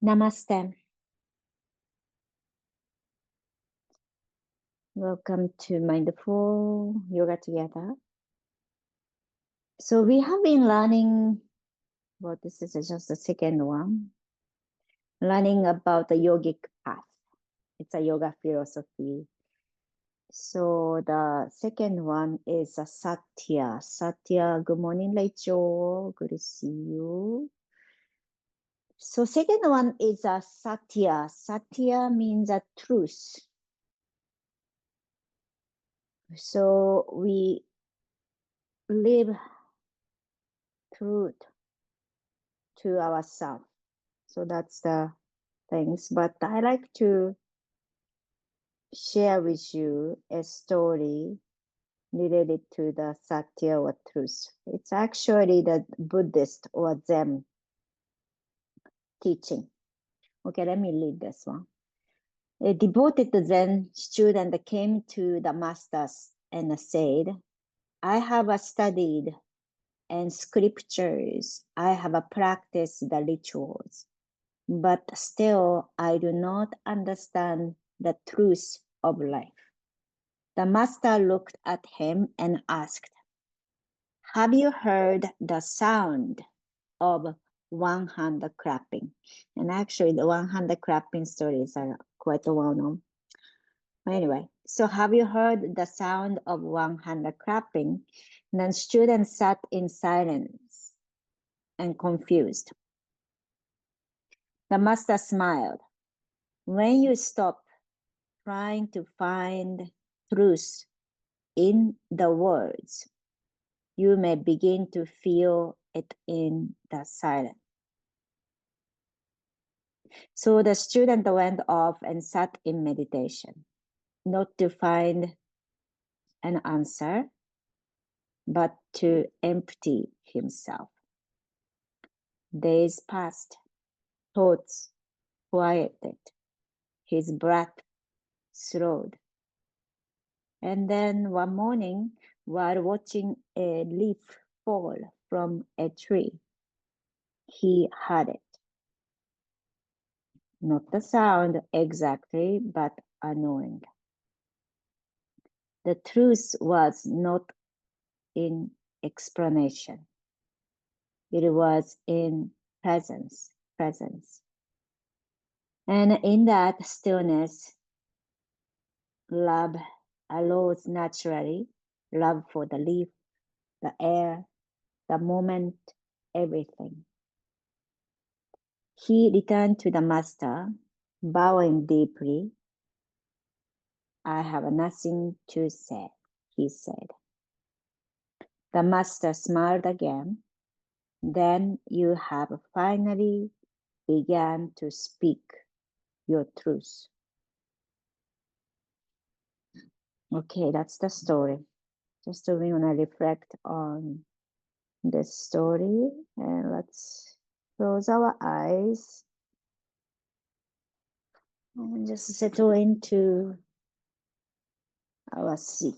Namaste. Welcome to Mindful Yoga Together. So we have been learning, well, this is just the second one, learning about the yogic path. It's a yoga philosophy. So the second one is a Satya. Satya, good morning, Rachel. Good to see you. So second one is a Satya. Satya means a truth. So we live truth to ourselves. So that's the things. But I like to share with you a story related to the Satya or truth. It's actually the Buddhist or Zen teaching. Okay, let me read this one. A devoted Zen student came to the masters and said, I have studied and scriptures. I have practiced the rituals, but still I do not understand the truth of life. The master looked at him and asked, have you heard the sound of one hand clapping? And actually the one hand clapping stories are quite well known. Anyway, so have you heard the sound of one hand clapping? And then students sat in silence and confused. The master smiled. When you stop trying to find truth in the words, you may begin to feel it in the silence. So the student went off and sat in meditation, not to find an answer, but to empty himself. Days passed, thoughts quieted, his breath slowed. And then one morning, while watching a leaf fall from a tree, he heard it. Not the sound exactly, but annoying. The truth was not in explanation. It was in presence. And in that stillness, love arose naturally. Love for the leaf, the air, the moment, everything. He returned to the master, bowing deeply. I have nothing to say, he said. The master smiled again. Then you have finally begun to speak your truth. Okay, that's the story. Just so we want to reflect on this story, and let's close our eyes and just settle into our seat.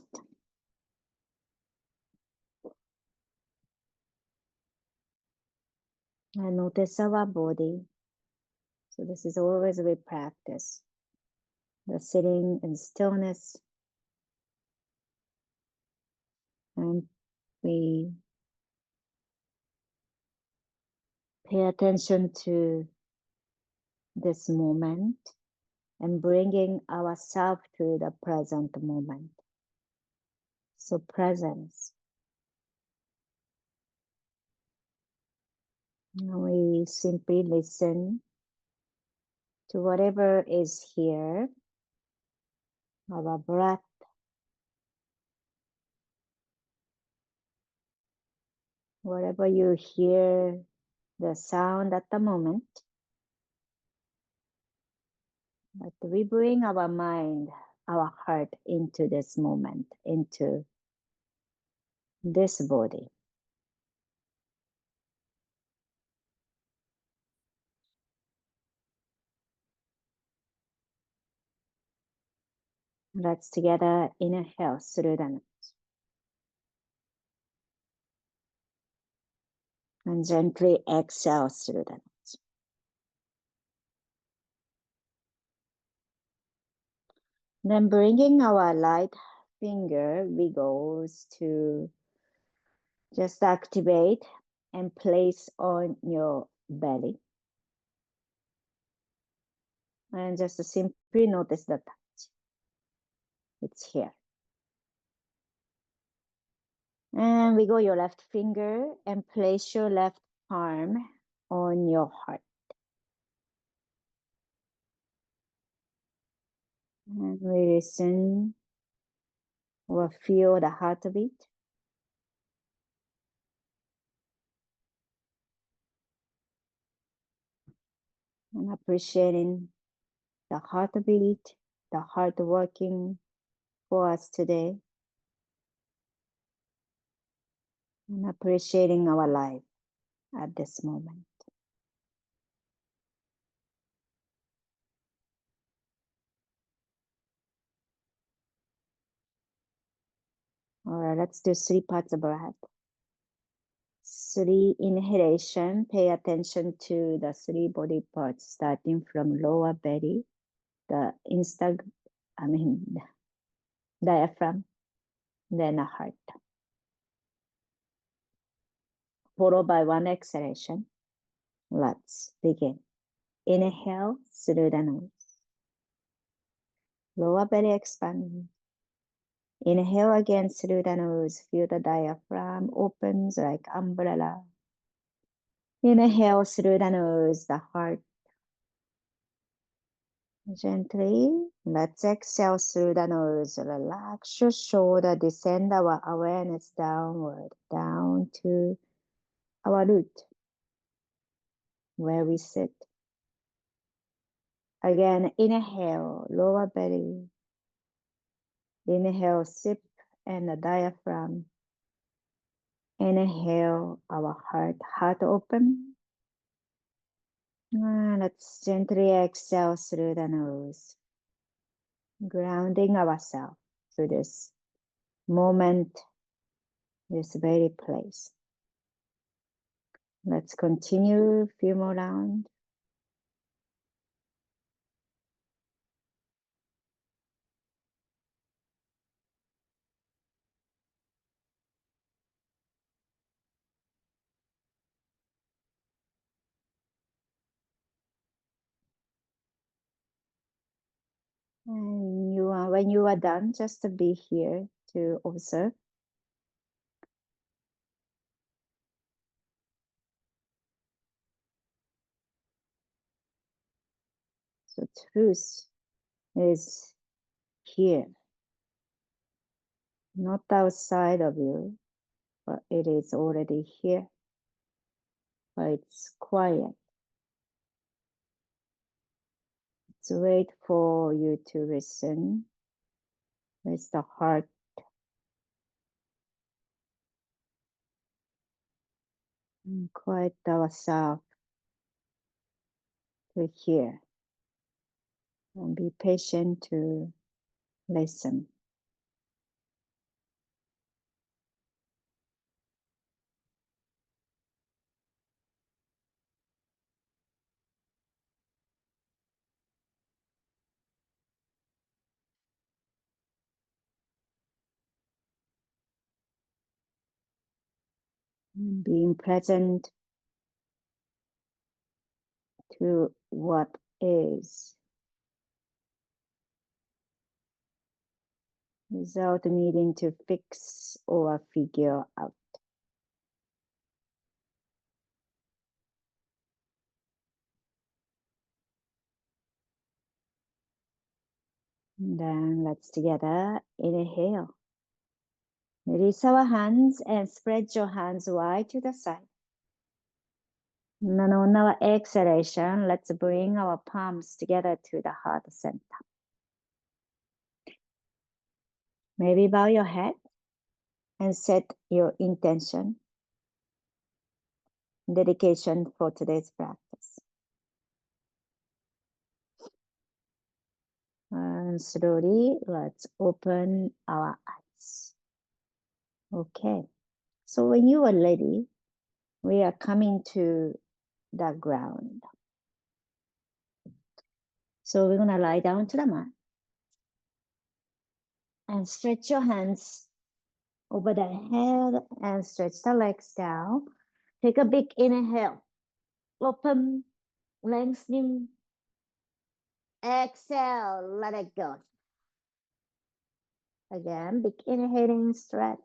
And notice our body. So this is always we practice. The sitting in stillness, and we pay attention to this moment and bringing ourselves to the present moment. So presence. We simply listen to whatever is here, our breath, whatever you hear, the sound at the moment. But we bring our mind, our heart into this moment, into this body. Let's together inhale through the nose and gently exhale through the nose. Then bringing our right finger wiggles to just activate and place on your belly. And just simply notice the touch. It's here. And wiggle your left finger and place your left palm on your heart. And we listen or feel the heartbeat. And appreciating the heartbeat, the heart working for us today. And appreciating our life at this moment. All right, let's do 3 parts of breath. 3 inhalation, pay attention to the 3 body parts starting from lower belly, the diaphragm, then a heart. Followed by 1 exhalation. Let's begin. Inhale through the nose. Lower belly expanding. Inhale again through the nose. Feel the diaphragm opens like umbrella. Inhale through the nose, the heart. Gently, let's exhale through the nose. Relax your shoulder, descend our awareness downward, down to our root, where we sit. Again, inhale, lower belly. Inhale, sip and the diaphragm. Inhale, our heart open. Let's gently exhale through the nose, grounding ourselves to this moment, this very place. Let's continue a few more rounds. And when you are done, just to be here to observe. So truth is here, not outside of you, but it is already here. But it's quiet. It's wait for you to listen with the heart. And quiet ourselves to hear. And be patient to listen. And being present to what is, without needing to fix or figure out. And then let's together inhale. Release our hands and spread your hands wide to the side. And then on our exhalation, let's bring our palms together to the heart center. Maybe bow your head and set your intention, dedication for today's practice. And slowly, let's open our eyes. Okay, so when you are ready, we are coming to the ground. So we're gonna lie down to the mat. And stretch your hands over the head and stretch the legs down. Take a big inhale. Open, lengthening. Exhale, let it go. Again, big inhaling, stretch.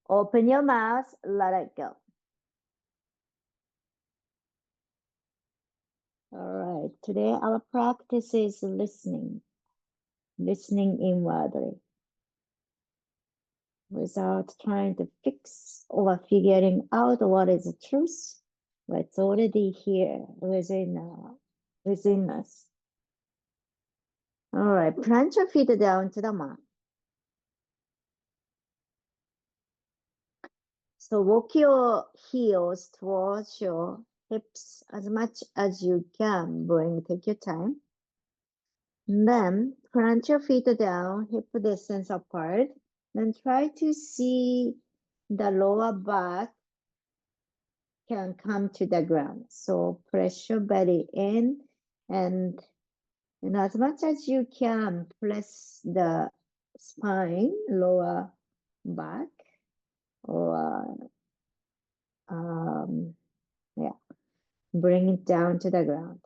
Open your mouth, let it go. All right, today our practice is listening inwardly without trying to fix or figuring out what is the truth, but it's already here within us. All right, plant your feet down to the mat. So walk your heels towards your hips as much as you can. Take your time. And then plant your feet down, hip distance apart. Then try to see the lower back can come to the ground. So press your belly in and as much as you can, press the spine, lower back, or yeah, bring it down to the ground.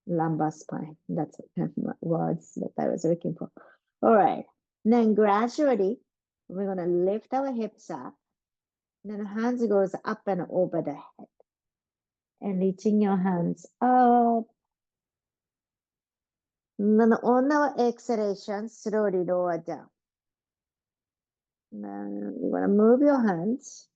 Lumbar spine. That's what words that I was looking for. All right. Then gradually, we're going to lift our hips up. Then hands goes up and over the head. And reaching your hands up. And then on our exhalation, slowly lower down. Then you're going to move your hands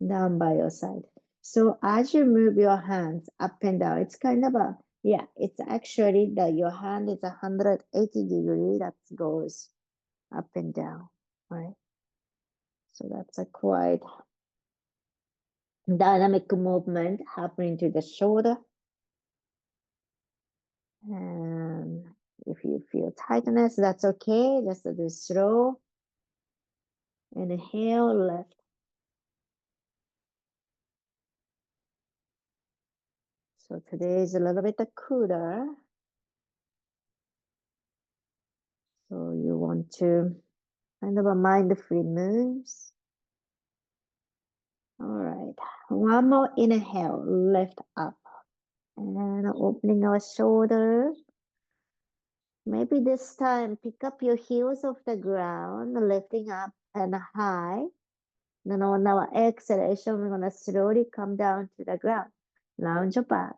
down by your side. So as you move your hands up and down, it's kind of a, yeah, it's actually that your hand is 180 degrees that goes up and down, right? So that's a quite dynamic movement happening to the shoulder. And if you feel tightness, that's okay. Just do slow. Inhale, lift. So today is a little bit cooler. So you want to kind of a mindful moves. All right, one more inhale, lift up. And opening our shoulder. Maybe this time, pick up your heels off the ground, lifting up and high. Then on our exhalation, we're going to slowly come down to the ground. Lounge your back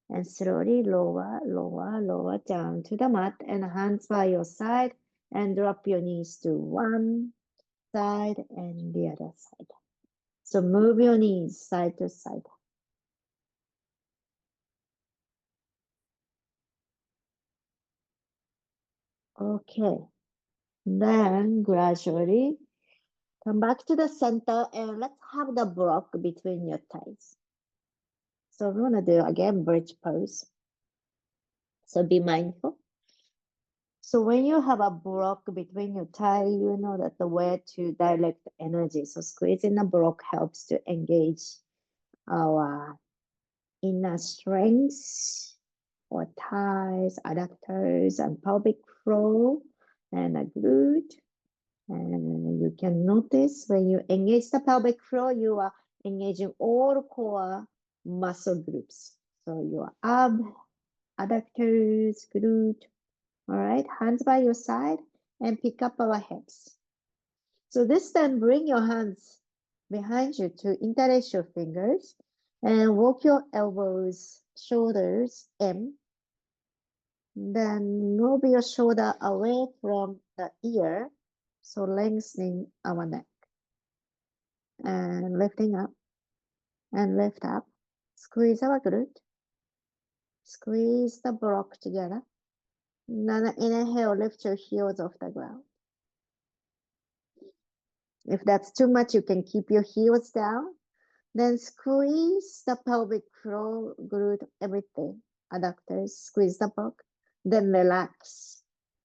and slowly lower, lower, lower down to the mat and hands by your side and drop your knees to one side and the other side. So move your knees side to side. Okay. Then gradually come back to the center and let's have the block between your thighs. So we're going to do again bridge pose. So be mindful. So when you have a block between your thighs, you know that the way to direct energy. So squeezing the block helps to engage our inner strengths or thighs, adductors, and pelvic floor and a glute. And you can notice when you engage the pelvic floor, you are engaging all core muscle groups. So your ab, adductors, glute. All right, hands by your side and pick up our hips. So this time, bring your hands behind you to interlace your fingers and walk your elbows, shoulders in. Then move your shoulder away from the ear, so lengthening our neck. And lifting up and lift up. Squeeze our glute. Squeeze the block together. Then inhale, lift your heels off the ground. If that's too much, you can keep your heels down. Then squeeze the pelvic floor, glute, everything. Adductors, squeeze the block. Then relax.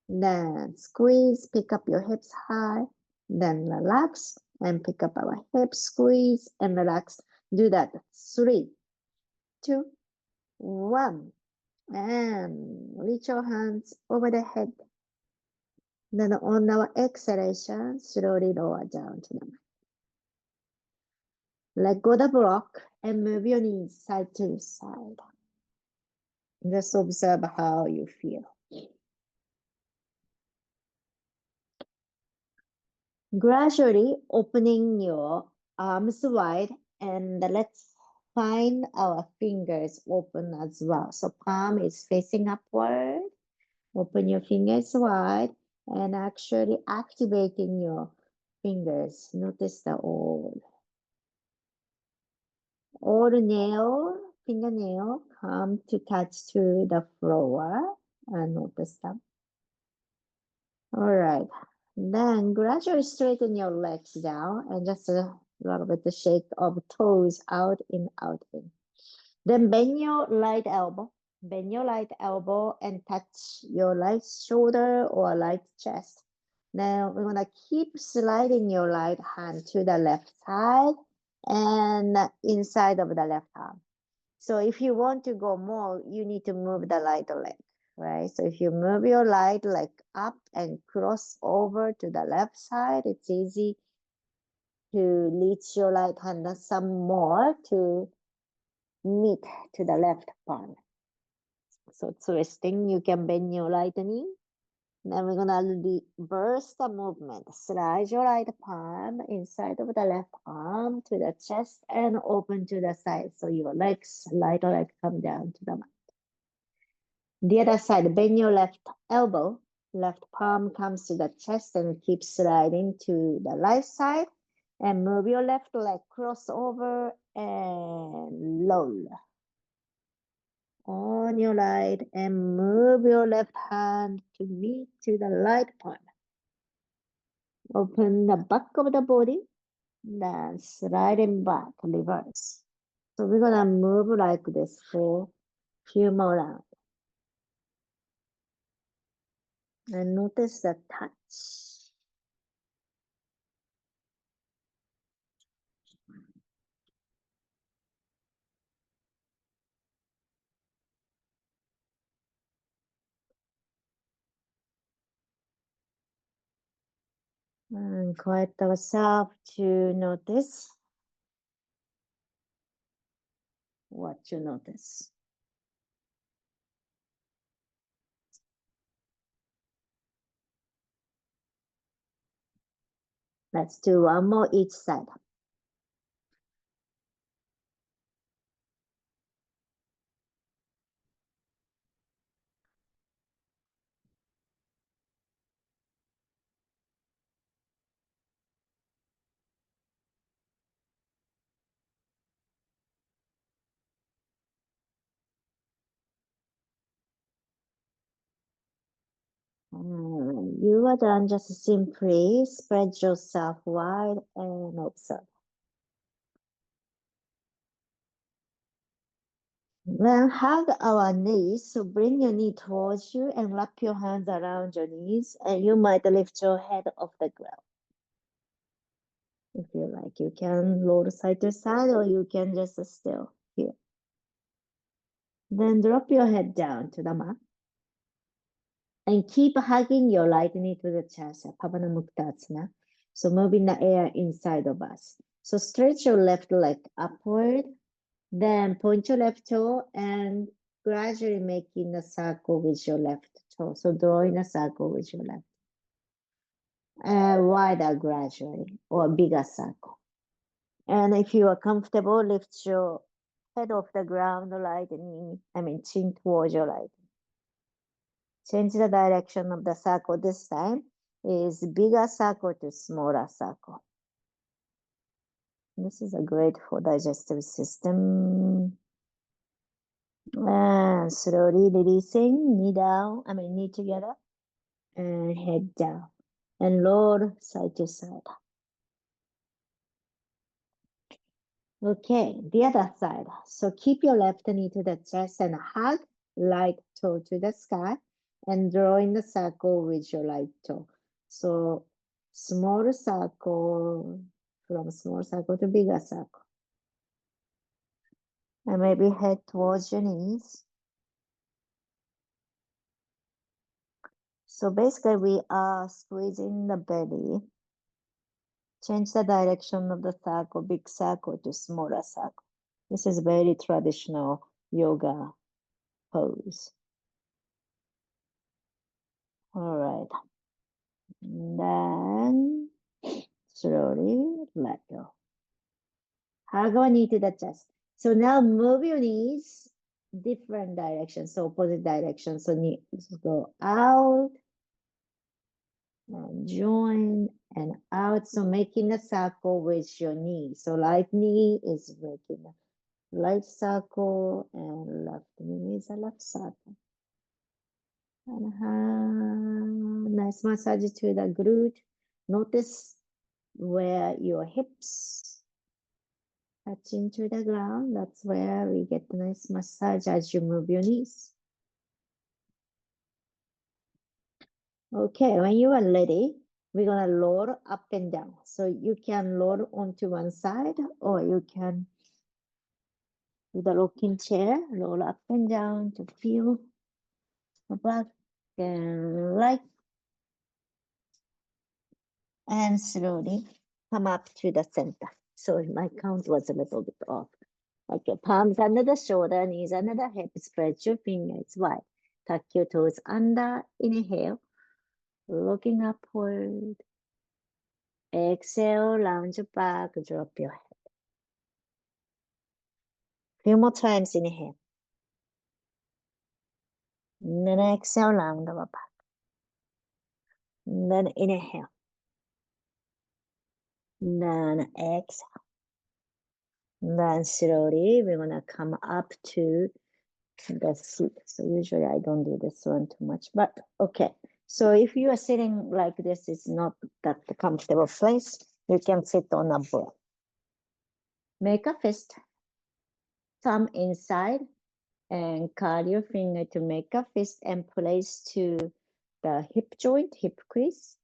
Then squeeze, pick up your hips high. Then relax and pick up our hips, squeeze and relax. Do that 3, 2, 1. And reach your hands over the head. Then on our exhalation, slowly lower down to the mat. Let go the block and move your knees side to side. Just observe how you feel. Gradually opening your arms wide, and let's find our fingers open as well. So palm is facing upward. Open your fingers wide and actually activating your fingers. Notice the all nail, fingernail come to touch to the floor, and notice them. All right. Then gradually straighten your legs down and just a little bit the shake of toes out in, out in. Then bend your right elbow. Bend your right elbow and touch your right shoulder or right chest. Now we're gonna keep sliding your right hand to the left side and inside of the left arm. So if you want to go more, you need to move the right leg, right? So if you move your right leg up and cross over to the left side, it's easy to reach your right hand some more to meet to the left palm. So twisting, you can bend your right knee. Then we're gonna reverse the movement. Slide your right palm inside of the left arm to the chest and open to the side. So your legs, right leg come down to the mat. The other side, bend your left elbow. Left palm comes to the chest and keep sliding to the right side. And move your left leg, cross over and roll on your right and move your left hand to meet to the right palm. Open the back of the body, then sliding back, reverse. So we're gonna move like this for a few more rounds. And notice the touch. And quiet ourselves to notice what you notice. Let's do one more each side. You are done. Just simply spread yourself wide and observe. Then hug our knees. So bring your knee towards you and wrap your hands around your knees. And you might lift your head off the ground. If you like, you can roll side to side or you can just still here. Then drop your head down to the mat. And keep hugging your right knee to the chest, Pavana Muktasana. So moving the air inside of us. So stretch your left leg upward, then point your left toe and gradually making a circle with your left toe. So drawing a circle with your left. Wider gradually or bigger circle. And if you are comfortable, lift your head off the ground, right knee, chin towards your right. Change the direction of the circle this time is bigger circle to smaller circle. This is a great for digestive system. And slowly releasing, knee down, knee together and head down and roll side to side. Okay, the other side. So keep your left knee to the chest and hug right toe to the sky and draw in the circle with your right toe. So small circle, from small circle to bigger circle. And maybe head towards your knees. So basically we are squeezing the belly. Change the direction of the circle, big circle to smaller circle. This is very traditional yoga pose. All right. Then slowly let go. Hug knee to the chest. So now move your knees different directions, so opposite direction. So knees go out and join and out. So making a circle with your knee. So right knee is making a right circle and left knee is a left circle. And nice massage to the glute. Notice where your hips touch into the ground. That's where we get a nice massage as you move your knees. Okay, when you are ready, we're gonna roll up and down. So you can roll onto one side or you can, with the rocking chair, roll up and down to feel the back and right. And slowly come up to the center. So my count was a little bit off. Okay, palms under the shoulder, knees under the hip, spread your fingers wide. Tuck your toes under, inhale, looking upward. Exhale, lounge back, drop your head. Few more times, inhale. And then exhale, round over back. And then inhale. And then exhale. And then slowly, we're gonna come up to the seat. So usually I don't do this one too much, but okay. So if you are sitting like this, it's not that comfortable place, you can sit on a ball. Make a fist, thumb inside, and curl your finger to make a fist and place to the hip joint, hip crease.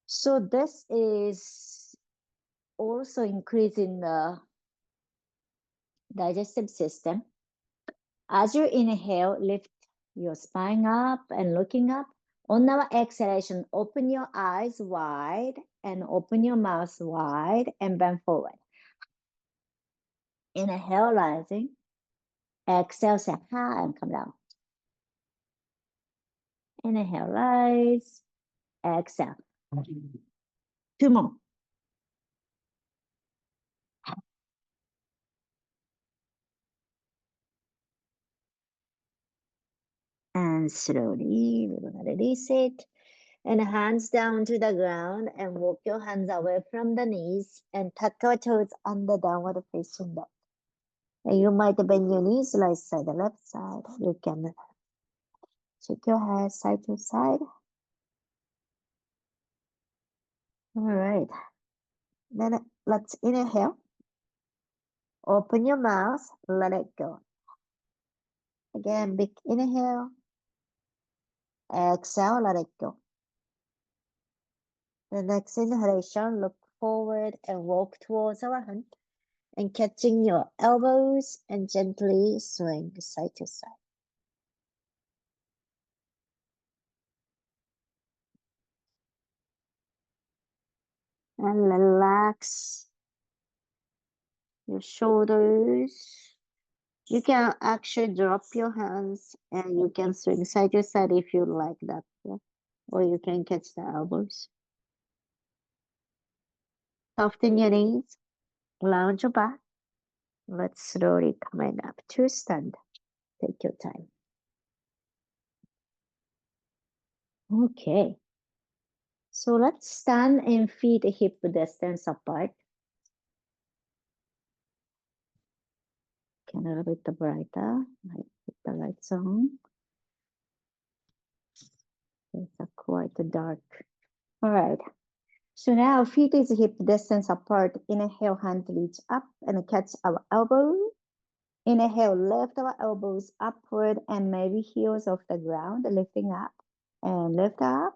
So this is also increasing the digestive system. As you inhale, lift your spine up and looking up. On our exhalation, open your eyes wide and open your mouth wide and bend forward. Inhale, rising. Exhale, say ha and come down. Inhale, rise. Exhale. 2 more. And slowly, we're going to release it. And hands down to the ground and walk your hands away from the knees and tuck your toes under downward facing dog. And you might bend your knees right side, the left side. You can shake your head side to side. All right. Then let's inhale. Open your mouth, let it go. Again, big inhale. Exhale, let it go. The next inhalation, look forward and walk towards our hand. And catching your elbows and gently swing side to side. And relax your shoulders. You can actually drop your hands and you can swing side to side if you like that. Yeah? Or you can catch the elbows. Soften your knees, lounge your back. Let's slowly come up to stand. Take your time. Okay. So let's stand and feet hip distance apart. Can a little bit brighter. I put the lights on. It's quite dark. All right. So now feet is hip distance apart. Inhale, hand reach up and catch our elbow. Inhale, lift our elbows upward and maybe heels off the ground, lifting up and lift up.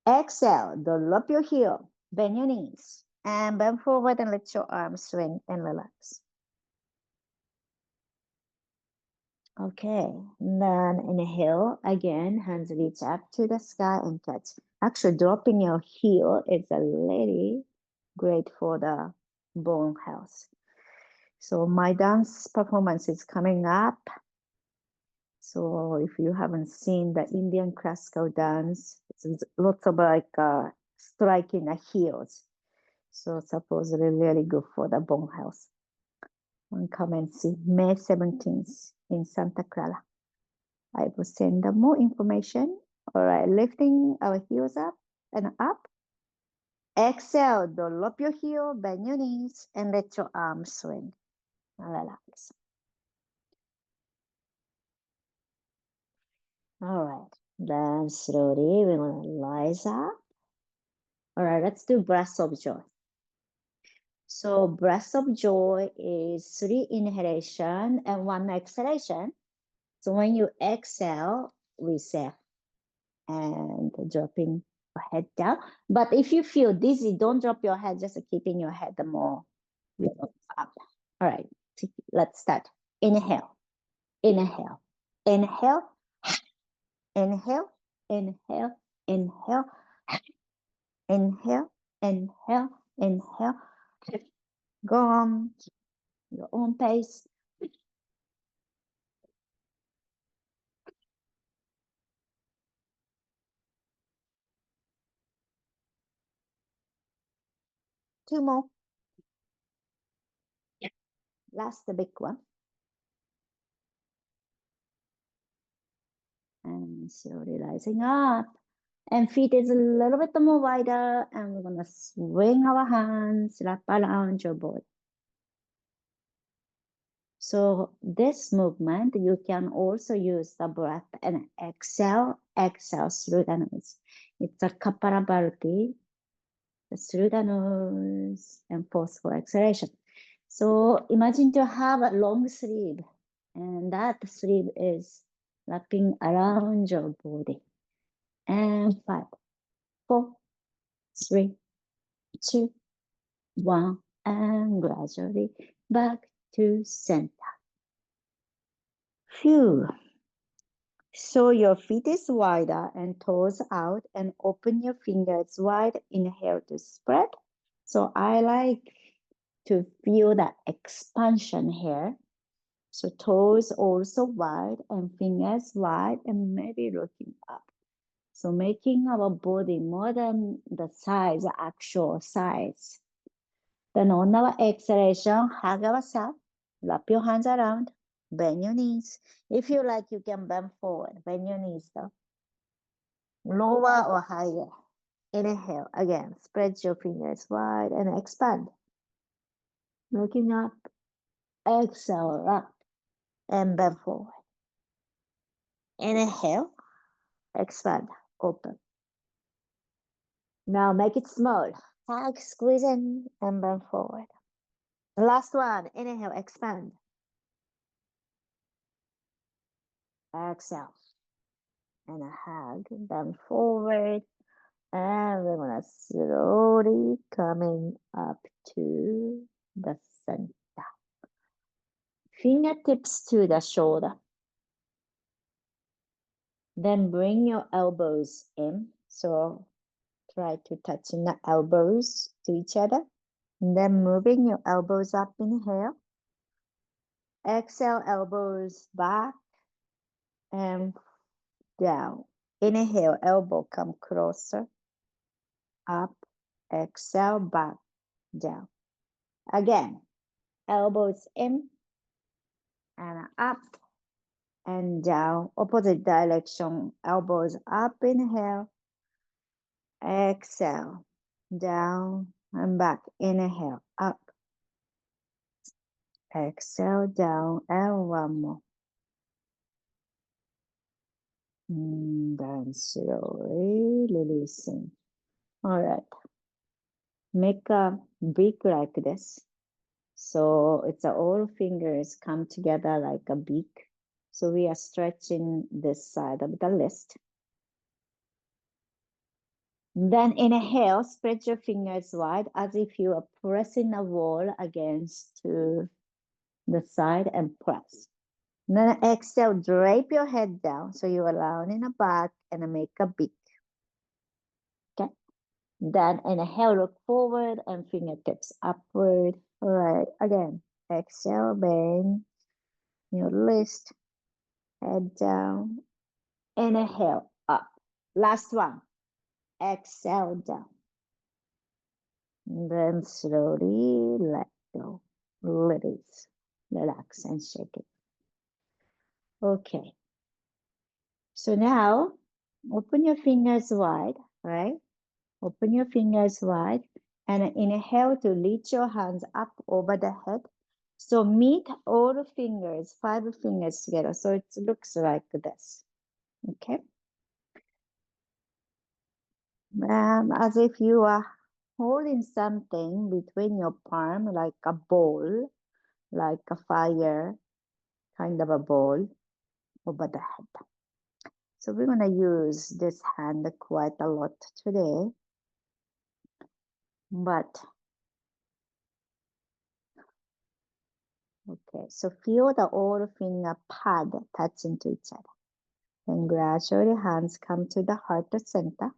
Exhale, drop your heel, bend your knees and bend forward and let your arms swing and relax. Okay, then inhale again, hands reach up to the sky and catch. Actually, dropping your heel is a really great for the bone health. So my dance performance is coming up. So if you haven't seen the Indian classical dance, it's lots of like striking the heels. So supposedly really good for the bone health. And come and see May 17th in Santa Clara. I will send more information. All right, lifting our heels up and up. Exhale, drop your heel, bend your knees, and let your arms swing. And relax. All right, then slowly we're going to rise up. All right, let's do breath of joy. So breath of joy is 3 inhalation and 1 exhalation. So when you exhale, we say, and dropping your head down. But if you feel dizzy, don't drop your head, just keeping your head more up. All right, let's start. Inhale, inhale, inhale, inhale, inhale, inhale, inhale, inhale, inhale. Go on your own pace. Two more. Last, the big one. And slowly rising up. And feet is a little bit more wider. And we're going to swing our hands, wrap around your body. So this movement, you can also use the breath and exhale through the nose. It's a Kapalabhati, through the nose and forceful exhalation. So imagine to have a long sleeve, and that sleeve is wrapping around your body. And 5, 4, 3, 2, 1, and gradually back to center. Phew. So your feet is wider and toes out, and open your fingers wide. Inhale to spread. So I like to feel the expansion here. So toes also wide and fingers wide and maybe looking up. So making our body more than the size, actual size. Then on our exhalation, hug ourselves, wrap your hands around, bend your knees. If you like, you can bend forward, bend your knees though. Lower or higher. Inhale again, spread your fingers wide and expand. Looking up, exhale up and bend forward. Inhale, expand, open. Now make it small. Hug, squeeze in and bend forward. Last one, inhale, expand. Exhale. And a hug, bend forward. And we're gonna slowly coming up to the center. Fingertips to the shoulder. Then bring your elbows in. So try to touch the elbows to each other. And then moving your elbows up, inhale. Exhale, elbows back and down. Inhale, elbow come closer. Up, exhale, back, down. Again, elbows in and up and down. Opposite direction, elbows up, inhale. Exhale, down and back. Inhale, up. Exhale, down, and one more. Then slowly releasing. All right. Make a beak like this. So it's all fingers come together like a beak. So we are stretching this side of the wrist. Then inhale, spread your fingers wide as if you are pressing a wall against to the side and press. Then exhale, drape your head down. So you are lying in the back and make a beak. Okay. Then inhale, look forward and fingertips upward. All right. Again, exhale, bend your wrist, head down. Inhale, up. Last one. Exhale, down. And then slowly let go. Release. Relax and shake it. Okay. So now open your fingers wide, right? Open your fingers wide and inhale to reach your hands up over the head. So meet all the fingers, 5 fingers together. So it looks like this. Okay. As if you are holding something between your palm, like a bowl, like a fire, kind of a bowl over the head. So we're going to use this hand quite a lot today. But, okay, so feel the all finger pad touching to each other. Then gradually hands come to the heart center.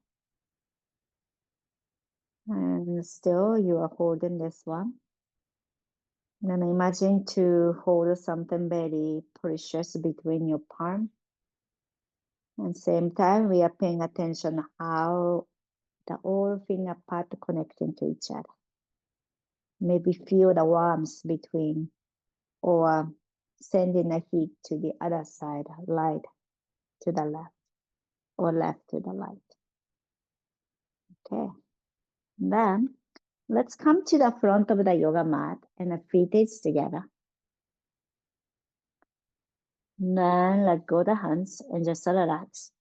And still you are holding this one. And imagine to hold something very precious between your palm. And same time, we are paying attention how the all finger pad connecting to each other. Maybe feel the warmth between or sending a heat to the other side, light to the left or left to the light. Okay. Then let's come to the front of the yoga mat and the feet is together. Then let go the hands and just relax.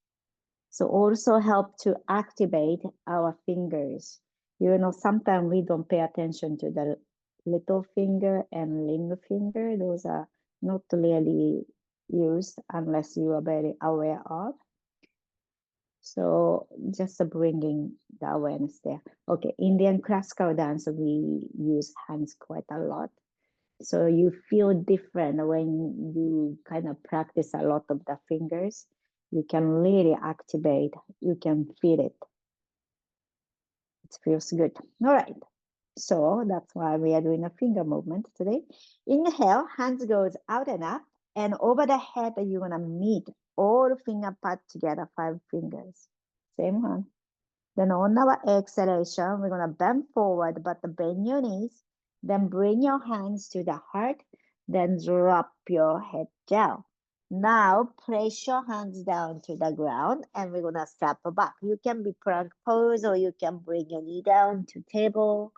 So also help to activate our fingers. You know, sometimes we don't pay attention to the little finger and ring finger. Those are not really used unless you are very aware of. So just bringing the awareness there. Okay, Indian classical dance, we use hands quite a lot. So you feel different when you kind of practice a lot of the fingers. You can really activate, you can feel it. It feels good. All right. So that's why we are doing a finger movement today. Inhale, hands goes out and up. And over the head, you're going to meet all finger pad together, 5 fingers. Same one. Then on our exhalation, we're going to bend forward, but bend your knees. Then bring your hands to the heart. Then drop your head down. Now place your hands down to the ground and we're going to step back. You can be plank pose or you can bring your knee down to table.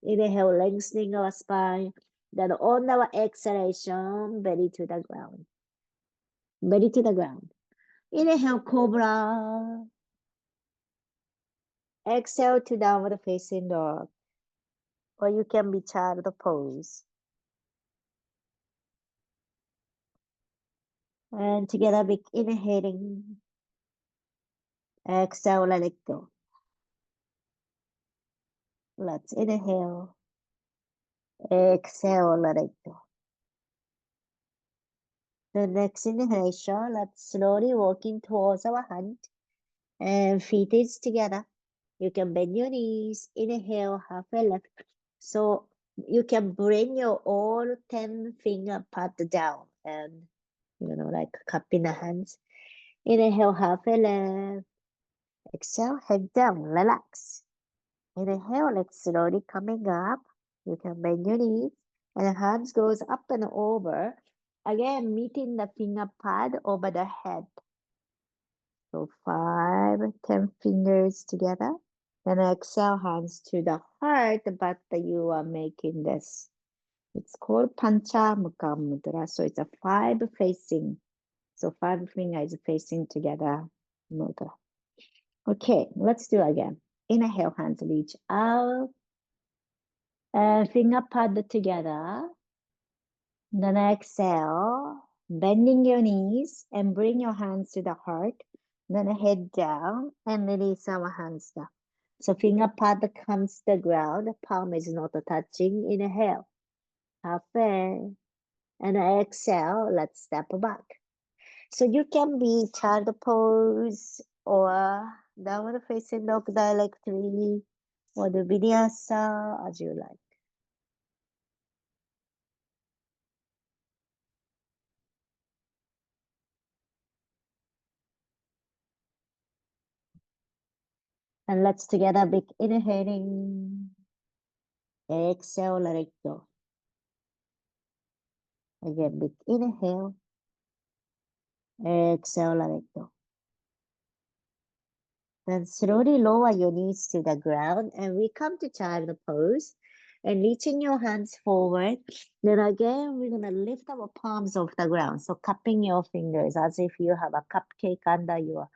Inhale, lengthening our spine. Then on our exhalation, belly to the ground. Belly to the ground. Inhale, cobra. Exhale to downward facing dog. Or you can be child pose. And together, big inhaling. Exhale, let it go. Let's inhale. Exhale, let it go. The next inhalation, let's slowly walking towards our hand. And feet is together. You can bend your knees. Inhale, half a left. So you can bring your all 10 finger pad down and, like cupping the hands. Inhale, half a left. Exhale, head down, relax. Inhale, let's slowly coming up. You can bend your knees and hands goes up and over. Again, meeting the finger pad over the head. So 5, 10 fingers together. Then exhale, hands to the heart, but you are making this. It's called Pancha Mukha Mudra. So it's a 5 facing. So 5 fingers facing together mudra. Okay, let's do it again. Inhale, hands reach out. And finger pad together. Then exhale, bending your knees and bring your hands to the heart. Then head down and release our hands down. So finger pad comes to the ground. Palm is not touching. Inhale. Halfway. And exhale, let's step back. So you can be child pose or downward facing dog directly or the vinyasa as you like. And let's together big inhaling. Exhale, let it go. Again, big inhale. Exhale, let it go. Then slowly lower your knees to the ground and we come to child pose and reaching your hands forward. Then again, we're gonna lift our palms off the ground. So cupping your fingers as if you have a cupcake under your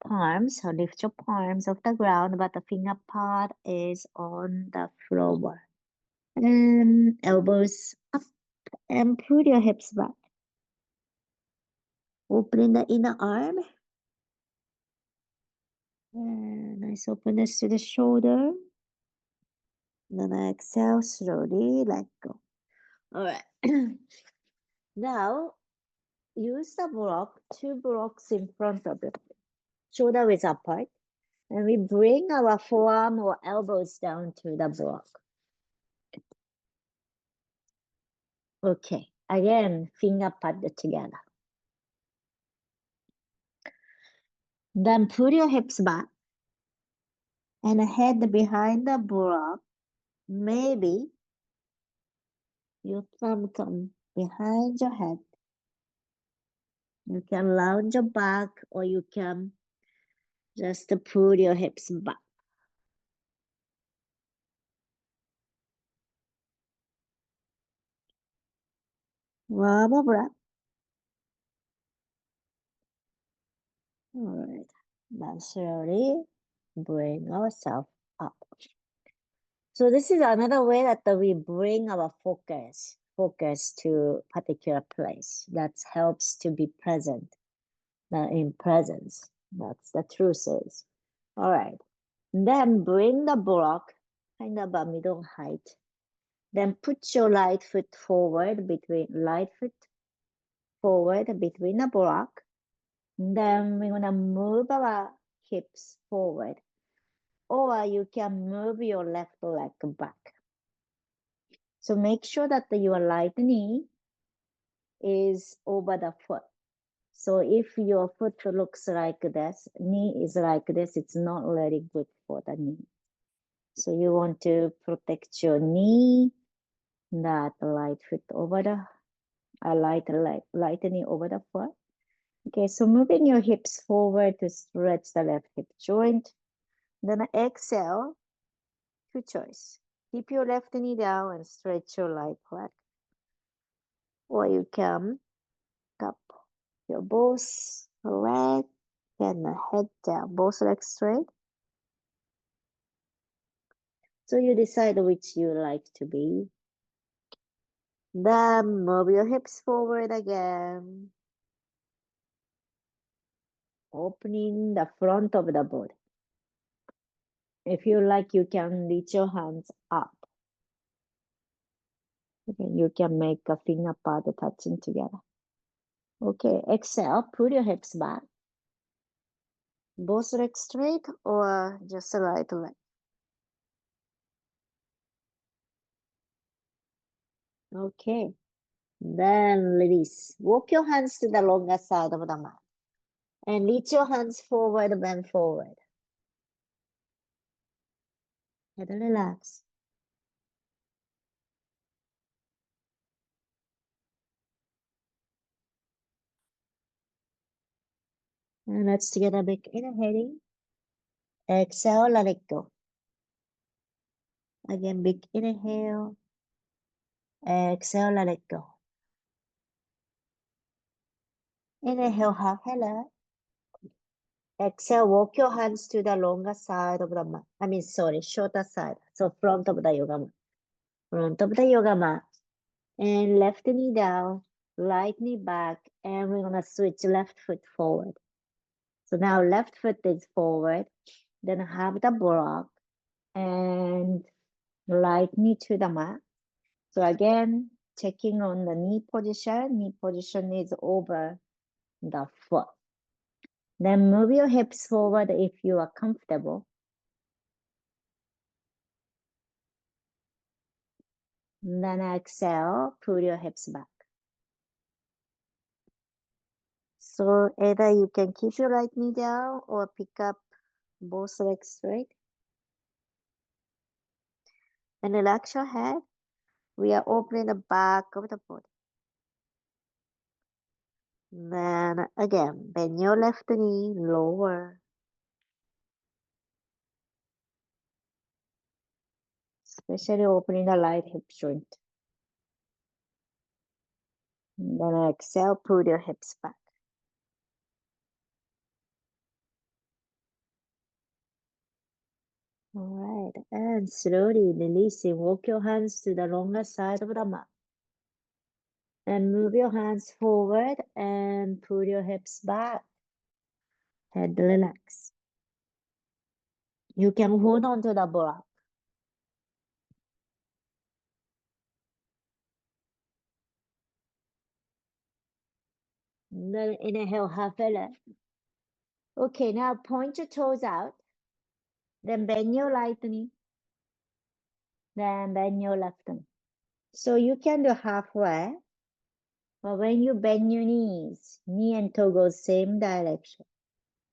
palms. So lift your palms off the ground, but the finger part is on the floor. And elbows up and put your hips back. Opening the inner arm. And nice openness to the shoulder. Then exhale, slowly let go. All right. Now, use the block, 2 blocks in front of you. Shoulder width apart. And we bring our forearm or elbows down to the block. Okay. Again, finger pad together. Then put your hips back and head behind the block. Maybe your thumb come behind your head. You can lounge your back or you can just put your hips back. One more breath. All right. Then slowly bring ourselves up. So this is another way that we bring our focus to particular place. That helps to be present, in presence. That's the truth is. All right. Then bring the block kind of a middle height. Then put your right foot forward between the block. Then we're gonna move our hips forward. Or you can move your left leg back. So make sure that your right knee is over the foot. So if your foot looks like this, knee is like this, it's not really good for the knee. So you want to protect your knee, that right foot over the right knee over the foot. Okay, so moving your hips forward to stretch the left hip joint. Then exhale, 2 choice. Keep your left knee down and stretch your right leg. Or you can cup your both leg and head down, both legs straight. So you decide which you like to be. Then move your hips forward again. Opening the front of the body. If you like, you can reach your hands up. Okay, you can make a finger pad touching together. Okay, exhale, put your hips back. Both legs straight or just the right leg. Okay, then release. Walk your hands to the longer side of the mat. And reach your hands forward, bend forward. And relax. And let's together big inhaling. Exhale, let it go. Again, big inhale. Exhale, let it go. Inhale, half hello. Exhale, walk your hands to the longer side of the mat. Shorter side. So front of the yoga mat. Front of the yoga mat. And left knee down, right knee back. And we're going to switch left foot forward. So now left foot is forward. Then have the block. And right knee to the mat. So again, checking on the knee position. Knee position is over the foot. Then move your hips forward if you are comfortable. Then exhale, pull your hips back. So either you can keep your right knee down or pick up both legs straight. And relax your head. We are opening the back of the body. Then again, bend your left knee lower. Especially opening the right hip joint. And then exhale, pull your hips back. All right, and slowly releasing, walk your hands to the longer side of the mat. And move your hands forward and pull your hips back. Head relax. You can hold on to the block. Then inhale, half a left. Okay, now point your toes out. Then bend your right knee. Then bend your left knee. So you can do halfway. But when you bend your knees, knee and toe go same direction.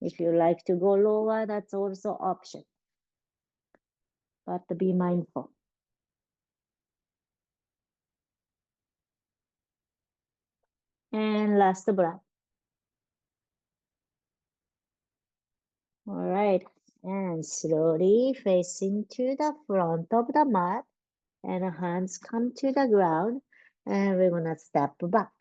If you like to go lower, that's also option. But be mindful. And last breath. All right. And slowly facing to the front of the mat. And hands come to the ground. And we're going to step back.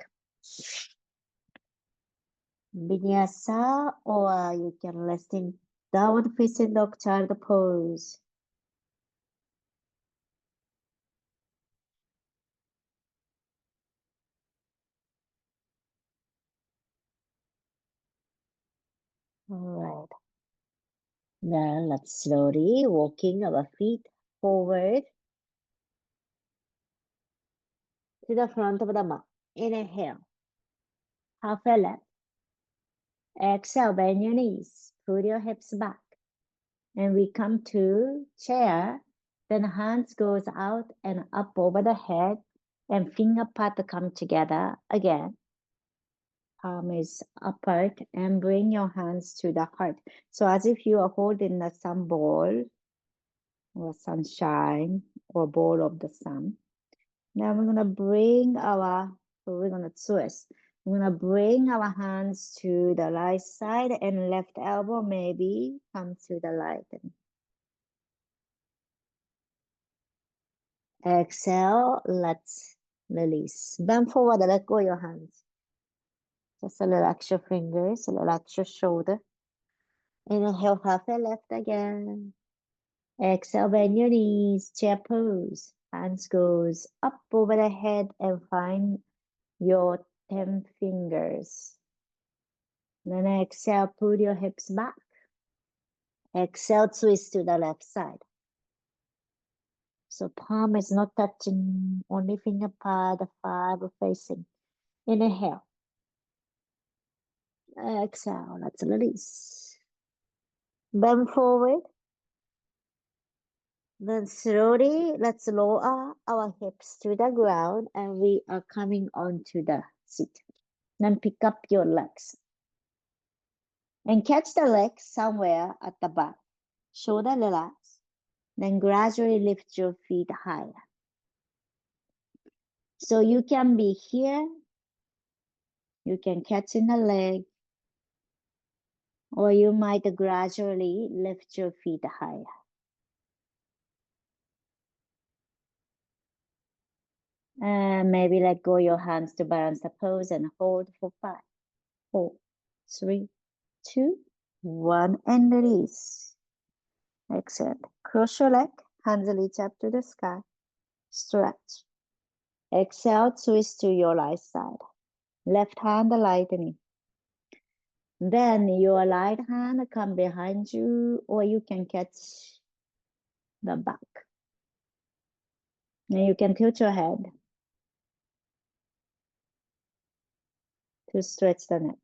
Vinyasa, or you can rest in downward facing dog child pose. All right. Now let's slowly walking our feet forward to the front of the mat. Inhale. Half a left. Exhale, bend your knees. Put your hips back. And we come to chair. Then hands goes out and up over the head. And finger part come together again. Palm is apart and bring your hands to the heart. So as if you are holding the sun ball or sunshine or ball of the sun. Now we're gonna bring we're gonna twist. We're gonna bring our hands to the right side and left elbow maybe come to the right. Exhale, let's release. Bend forward, let go your hands. Just relax your fingers, relax your shoulder. Inhale, half a left again. Exhale, bend your knees, chair pose. Hands goes up over the head and find your 10 fingers. Then exhale, pull your hips back. Exhale, twist to the left side. So palm is not touching, only finger pad, five facing. Inhale. Exhale, let's release. Bend forward. Then slowly, let's lower our hips to the ground and we are coming onto the seat. Then pick up your legs. And catch the legs somewhere at the back. Shoulder relax. Then gradually lift your feet higher. So you can be here. You can catch in the leg. Or you might gradually lift your feet higher. And maybe let go your hands to balance the pose and hold for 5, 4, 3, 2, 1, and release. Exhale. Cross your leg, hands reach up to the sky. Stretch. Exhale, twist to your right side. Left hand lightening. Then your right hand come behind you, or you can catch the back. And you can tilt your head. to stretch the neck.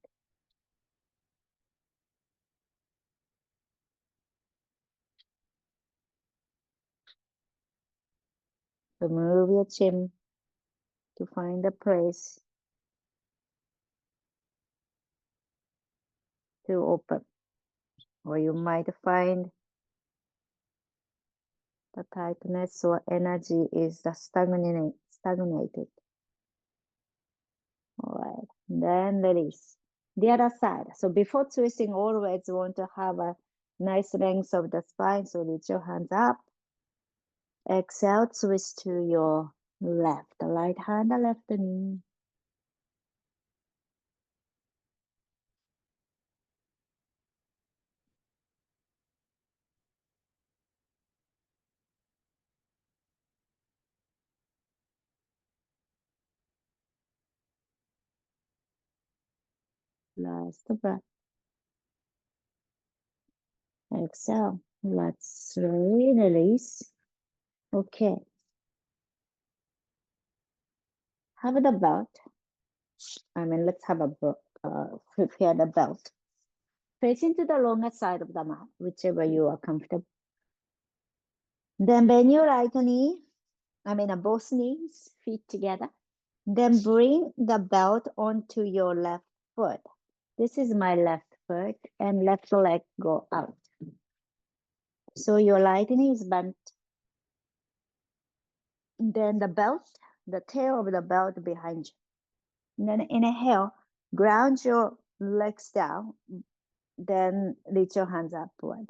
So move your chin to find a place to open. Or you might find the tightness or energy is stagnated. All right, then release. The other side. So before twisting, always want to have a nice length of the spine. So reach your hands up. Exhale, twist to your left. The right hand, the left knee. Last breath. Exhale. Let's slowly release. Okay. Have the belt. Let's have a prepare the belt. Facing to the longer side of the mat, whichever you are comfortable. Then bend your right knee, both knees, feet together. Then bring the belt onto your left foot. This is my left foot, and left leg go out. So your right knee is bent. Then the belt, the tail of the belt behind you. And then inhale, ground your legs down. Then reach your hands upward.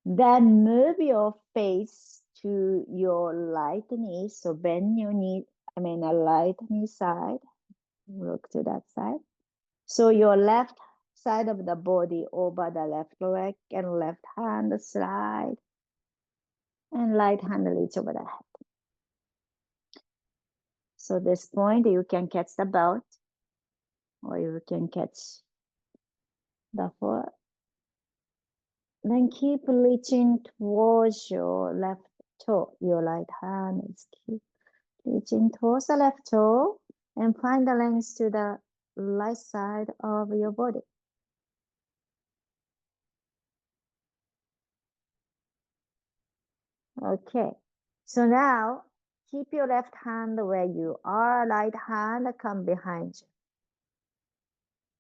Then move your face to your right knee. So bend your knee, a right knee side. Look to that side. So your left side of the body over the left leg, and left hand slide. And right hand reach over the head. So this point, you can catch the belt, or you can catch the foot. Then keep reaching towards your left toe. Your right hand is keep reaching towards the left toe, and find the length to the right side of your body. Okay, so now keep your left hand where you are, right hand come behind you.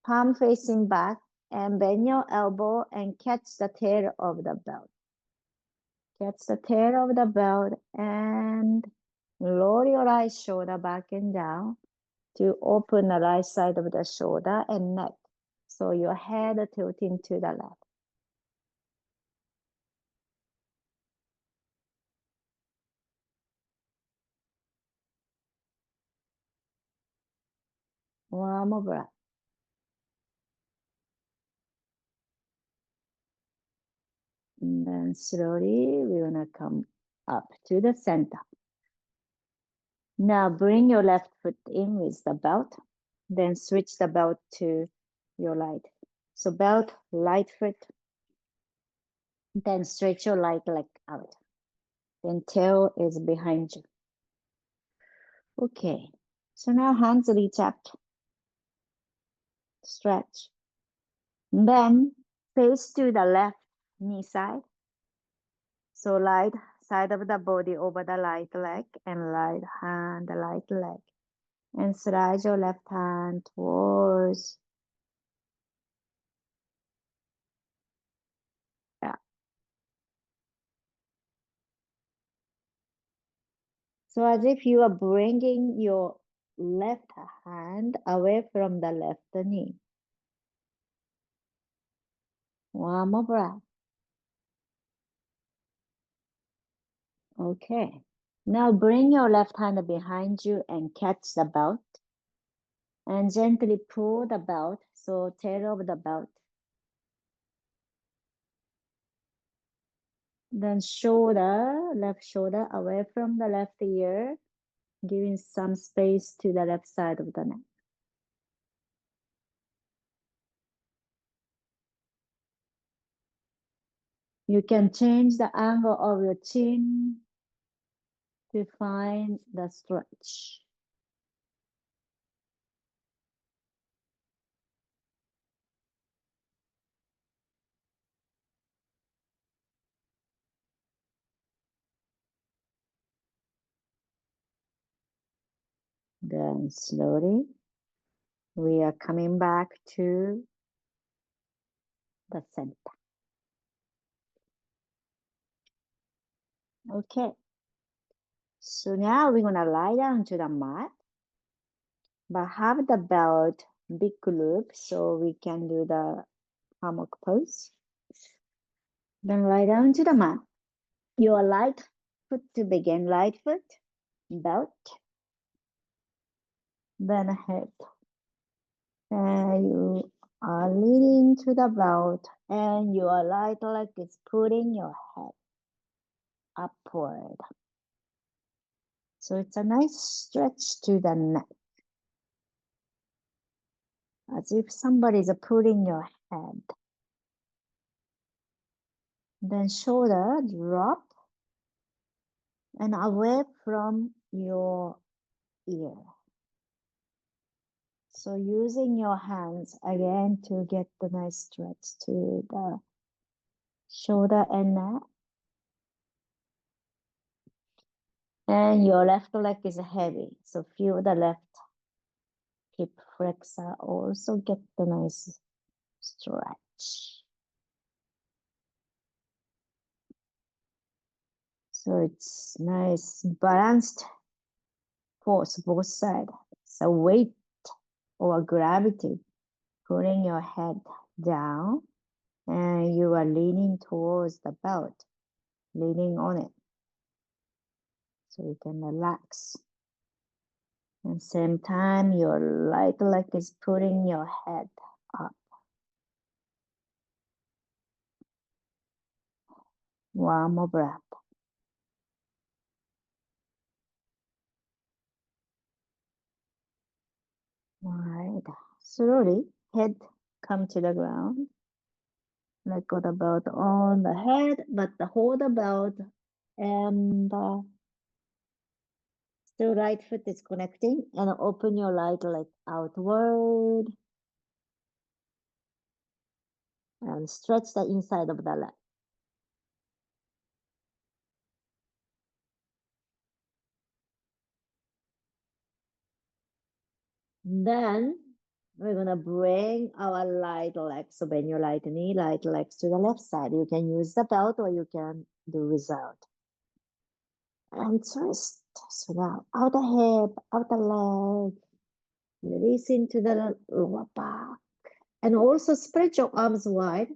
Palm facing back, and bend your elbow and catch the tail of the belt. Catch the tail of the belt and lower your right shoulder back and down to open the right side of the shoulder and neck. So your head tilting to the left. One more breath. And then slowly we're gonna come up to the center. Now bring your left foot in with the belt. Then switch the belt to your right. So belt, right foot. Then stretch your right leg out. Then tail is behind you. Okay. So now hands reach up. Stretch. Then face to the left knee side. So right side of the body over the right leg, and right hand, the right leg. And slide your left hand towards. Yeah. So as if you are bringing your left hand away from the left knee. One more breath. Okay. Now bring your left hand behind you and catch the belt. And gently pull the belt, so tail of the belt. Then shoulder, left shoulder away from the left ear, giving some space to the left side of the neck. You can change the angle of your chin to find the stretch. Then slowly, we are coming back to the center. Okay. So now we're going to lie down to the mat, but have the belt big loop so we can do the hammock pose. Then lie down to the mat. Your right foot to begin, right foot, belt, then head. And you are leaning to the belt, and your right leg is putting your head upward. So it's a nice stretch to the neck, as if somebody is pulling your head. Then shoulder drop and away from your ear. So using your hands again to get the nice stretch to the shoulder and neck. And your left leg is heavy, so feel the left hip flexor also get the nice stretch. So it's nice balanced force both sides. So weight or gravity pulling your head down, and you are leaning towards the belt, leaning on it. So you can relax. And same time, your right leg is putting your head up. One more breath. All right. Slowly, head come to the ground. Let go the belt on the head, but hold the belt and still right foot is connecting, and open your right leg outward and stretch the inside of the leg. Then we're gonna bring our right leg. So bend your right knee, right legs to the left side. You can use the belt or you can do without. And twist. So now outer hip, outer leg. Release into the lower back. And also spread your arms wide.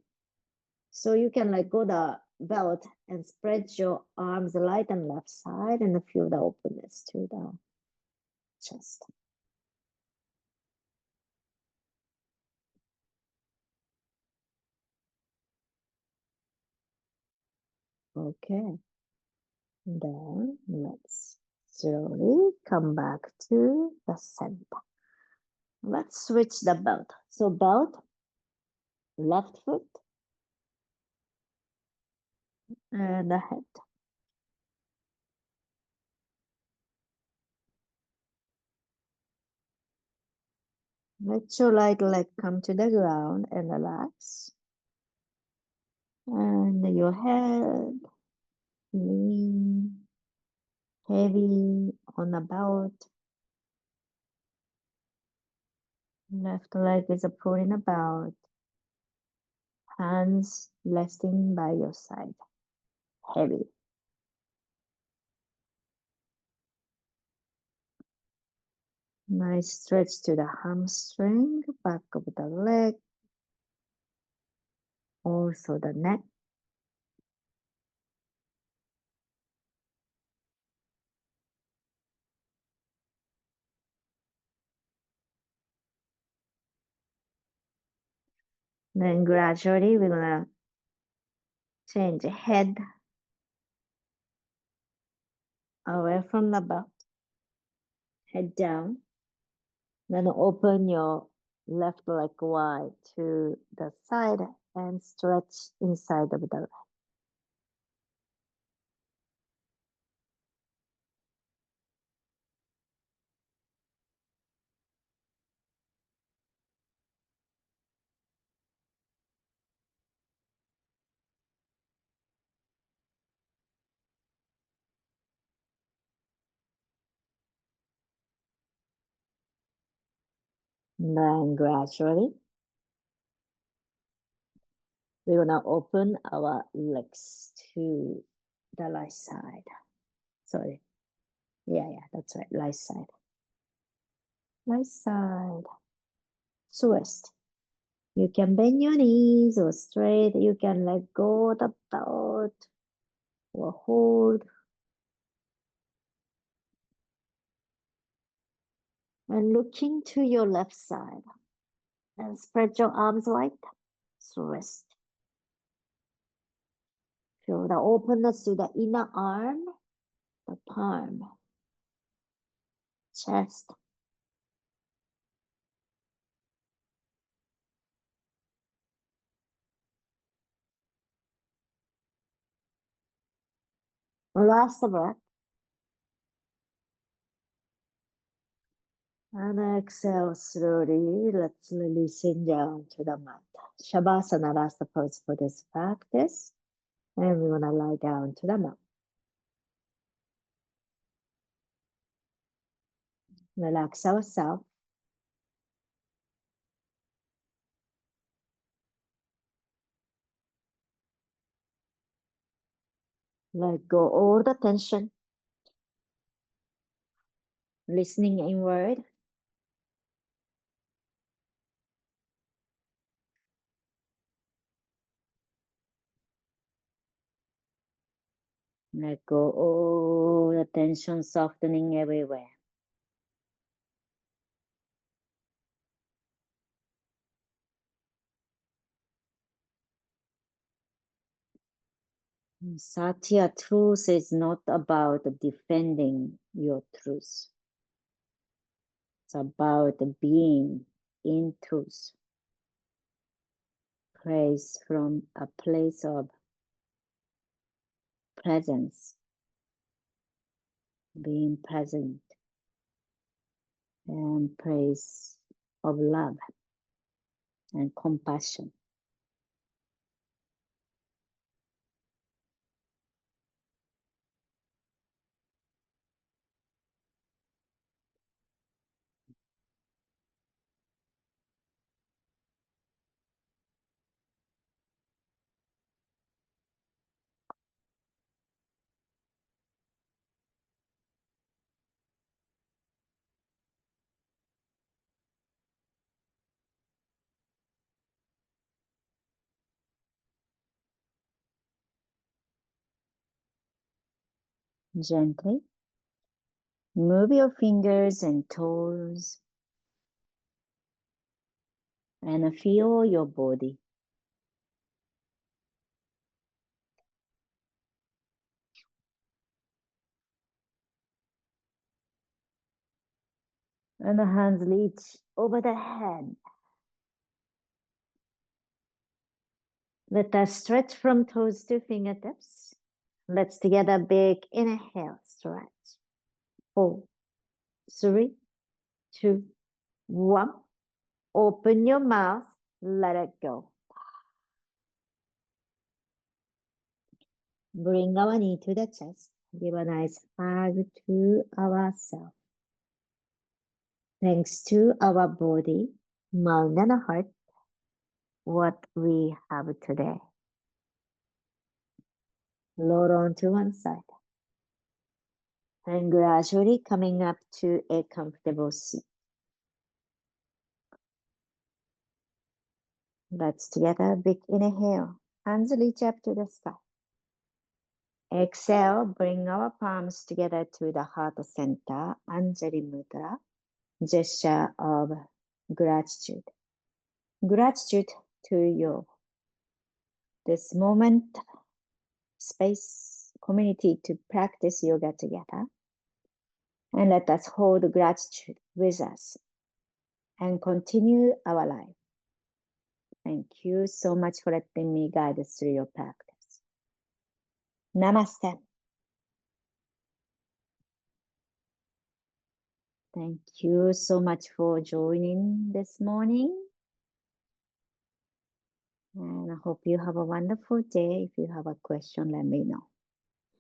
So you can let go the belt and spread your arms right and left side and feel the openness to the chest. Okay. Then let's slowly come back to the center. Let's switch the belt. So belt, left foot, and the head. Let your right leg come to the ground and relax. And your head, lean, heavy on the belt. Left leg is pulling about. Hands resting by your side. Heavy. Nice stretch to the hamstring, back of the leg. Also the neck. Then gradually we're gonna change head away from the belt. Head down. Then open your left leg wide to the side and stretch inside of the leg. Then gradually, we're gonna open our legs to the right side. Sorry. Yeah, that's right. Right side. Right side. Twist. You can bend your knees or straight. You can let go the belt or hold. And looking to your left side. And spread your arms wide. Twist. Feel the openness to the inner arm, the palm, chest. Last breath. And exhale slowly. Let's releasing down to the mat. Shavasana, last pose for this practice. And we're gonna lie down to the mat. Relax ourselves. Let go all the tension. Listening inward. Let go all the tension, softening everywhere. Satya, truth is not about defending your truth. It's about being in truth. Praise from a place of presence, being present, and praise of love and compassion. Gently move your fingers and toes and feel your body. And the hands reach over the head. Let us stretch from toes to fingertips. Let's together big inhale, stretch. 4, 3, 2, 1. Open your mouth, let it go. Bring our knee to the chest. Give a nice hug to ourselves. Thanks to our body, mind, and heart, what we have today. Lower onto one side. And gradually coming up to a comfortable seat. Let's together big inhale. Hands reach up to the sky. Exhale, bring our palms together to the heart center. Anjali Mudra, gesture of gratitude. Gratitude to you. This moment, space, community to practice yoga together. And let us hold gratitude with us and continue our life. Thank you so much for letting me guide us through your practice. Namaste. Thank you so much for joining this morning. And I hope you have a wonderful day. If you have a question, let me know.